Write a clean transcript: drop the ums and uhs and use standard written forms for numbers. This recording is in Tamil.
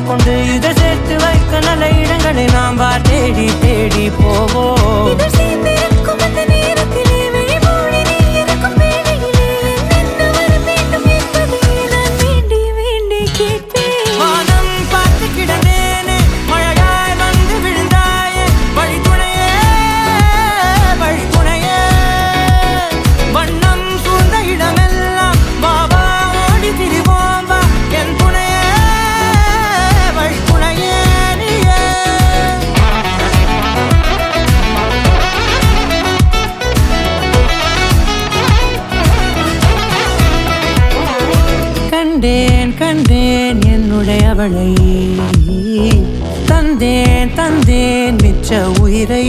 கொண்டு இதை சேர்த்து வைக்க நல்ல இடங்களை நாம் வா தேடி தேடி போவோம். கண்டேன் கண்டேன் என்னுடையவளை, தந்தேன் தந்தேன் மிச்ச உயிரை.